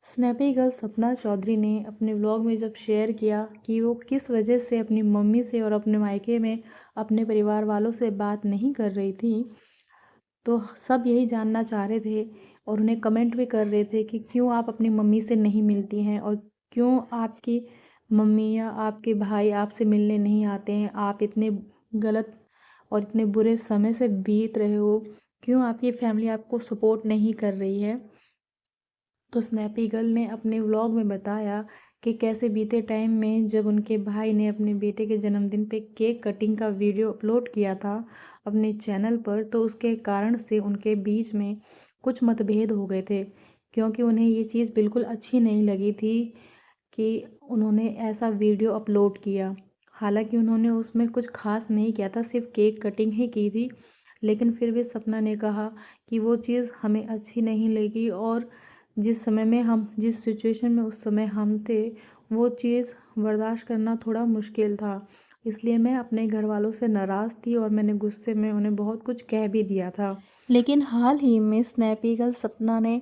Snappy girl Sapna Chaudhary ने अपने vlog में जब शेयर किया कि वो किस वजह से अपनी मम्मी से और अपने मायके में अपने परिवार वालों से बात नहीं कर रही थी, तो सब यही जानना चाह रहे थे और उन्हें कमेंट भी कर रहे थे कि क्यों आप अपनी मम्मी से नहीं मिलती हैं और क्यों आपकी मम्मी या आपके भाई आपसे मिलने नहीं आते हैं। आप इतने गलत और इतने बुरे समय से बीत रहे हो, क्यों आपकी फैमिली आपको सपोर्ट नहीं कर रही है। तो स्नैपी गर्ल ने अपने व्लॉग में बताया कि कैसे बीते टाइम में जब उनके भाई ने अपने बेटे के जन्मदिन पे केक कटिंग का वीडियो अपलोड किया था अपने चैनल पर, तो उसके कारण से उनके बीच में कुछ मतभेद हो गए थे, क्योंकि उन्हें ये चीज़ बिल्कुल अच्छी नहीं लगी थी कि उन्होंने ऐसा वीडियो अपलोड किया। हालांकि उन्होंने उसमें कुछ खास नहीं किया था, सिर्फ केक कटिंग ही की थी, लेकिन फिर भी सपना ने कहा कि वो चीज़ हमें अच्छी नहीं लगी और जिस सिचुएशन में उस समय हम थे, वो चीज़ बर्दाश्त करना थोड़ा मुश्किल था। इसलिए मैं अपने घर वालों से नाराज़ थी और मैंने गुस्से में उन्हें बहुत कुछ कह भी दिया था। लेकिन हाल ही में स्नैपी गर्ल सपना ने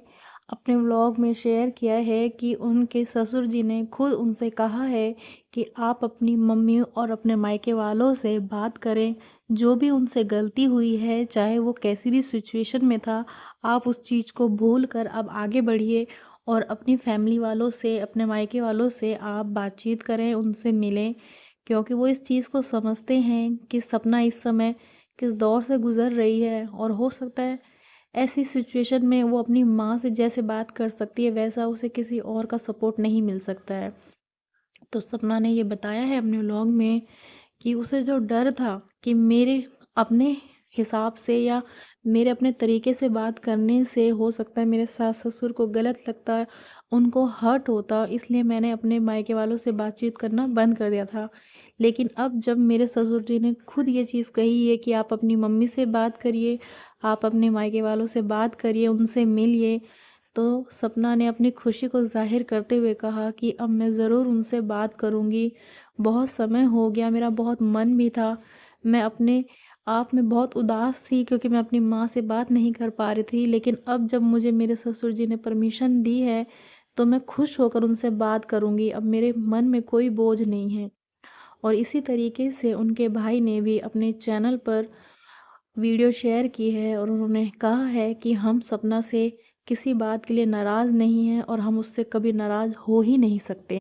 अपने व्लॉग में शेयर किया है कि उनके ससुर जी ने खुद उनसे कहा है कि आप अपनी मम्मी और अपने मायके वालों से बात करें। जो भी उनसे गलती हुई है, चाहे वो कैसी भी सिचुएशन में था, आप उस चीज़ को भूल कर अब आगे बढ़िए और अपनी फैमिली वालों से, अपने मायके वालों से आप बातचीत करें, उनसे मिलें, क्योंकि वो इस चीज़ को समझते हैं कि सपना इस समय किस दौर से गुज़र रही है और हो सकता है ऐसी सिचुएशन में वो अपनी माँ से जैसे बात कर सकती है, वैसा उसे किसी और का सपोर्ट नहीं मिल सकता है। तो सपना ने ये बताया है अपने व्लॉग में कि उसे जो डर था कि मेरे अपने हिसाब से या मेरे अपने तरीके से बात करने से हो सकता है मेरे सास-ससुर को गलत लगता है, उनको हर्ट होता, इसलिए मैंने अपने मायके वालों से बातचीत करना बंद कर दिया था। लेकिन अब जब मेरे ससुर जी ने खुद ये चीज़ कही है कि आप अपनी मम्मी से बात करिए, आप अपने मायके वालों से बात करिए, उनसे मिलिए, तो सपना ने अपनी खुशी को ज़ाहिर करते हुए कहा कि अब मैं ज़रूर उनसे बात करूँगी। बहुत समय हो गया, मेरा बहुत मन भी था। मैं अपने आप में बहुत उदास थी क्योंकि मैं अपनी माँ से बात नहीं कर पा रही थी। लेकिन अब जब मुझे मेरे ससुर जी ने परमिशन दी है, तो मैं खुश होकर उनसे बात करूँगी। अब मेरे मन में कोई बोझ नहीं है। और इसी तरीके से उनके भाई ने भी अपने चैनल पर वीडियो शेयर की है और उन्होंने कहा है कि हम सपना से किसी बात के लिए नाराज़ नहीं हैं और हम उससे कभी नाराज़ हो ही नहीं सकते।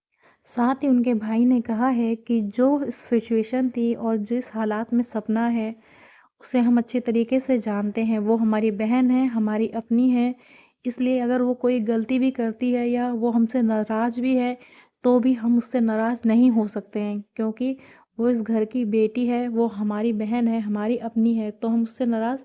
साथ ही उनके भाई ने कहा है कि जो सिचुएशन थी और जिस हालात में सपना है, उसे हम अच्छे तरीके से जानते हैं। वो हमारी बहन है, हमारी अपनी है, इसलिए अगर वो कोई गलती भी करती है या वो हमसे नाराज़ भी है, तो भी हम उससे नाराज़ नहीं हो सकते हैं, क्योंकि वो इस घर की बेटी है, वो हमारी बहन है, हमारी अपनी है, तो हम उससे नाराज़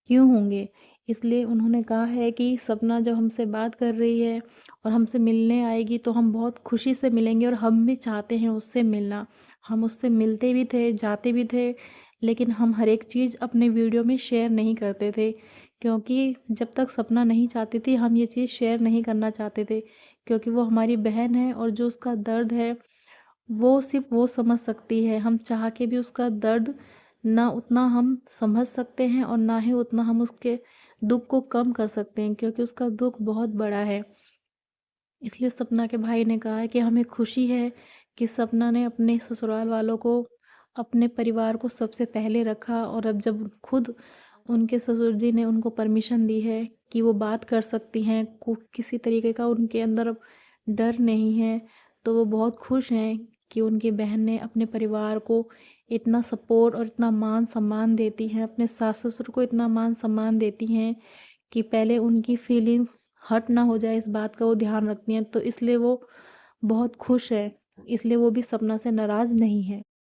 क्यों होंगे। इसलिए उन्होंने कहा है कि सपना जब हमसे बात कर रही है और हमसे मिलने आएगी, तो हम बहुत खुशी से मिलेंगे और हम भी चाहते हैं उससे मिलना। हम उससे मिलते भी थे, जाते भी थे, लेकिन हम हर एक चीज़ अपने वीडियो में शेयर नहीं करते थे, क्योंकि जब तक सपना नहीं चाहती थी, हम ये चीज़ शेयर नहीं करना चाहते थे, क्योंकि वो हमारी बहन है और जो उसका दर्द है, वो सिर्फ़ वो समझ सकती है। हम चाह के भी उसका दर्द ना उतना हम समझ सकते हैं और ना ही उतना हम उसके दुःख को कम कर सकते हैं, क्योंकि उसका दुःख बहुत बड़ा है। इसलिए सपना के भाई ने कहा है कि हमें खुशी है कि सपना ने अपने ससुराल वालों को, अपने परिवार को सबसे पहले रखा और अब जब खुद उनके ससुर जी ने उनको परमिशन दी है कि वो बात कर सकती हैं, को किसी तरीके का उनके अंदर अब डर नहीं है, तो वो बहुत खुश हैं कि उनकी बहन ने अपने परिवार को इतना सपोर्ट और इतना मान-सम्मान देती हैं, अपने सास-ससुर को इतना मान-सम्मान देती हैं कि पहले उनकी फीलिंग्स हर्ट ना हो जाए, इस बात का वो ध्यान रखती हैं, तो इसलिए वो बहुत खुश है, इसलिए वो भी सपना से नाराज़ नहीं है।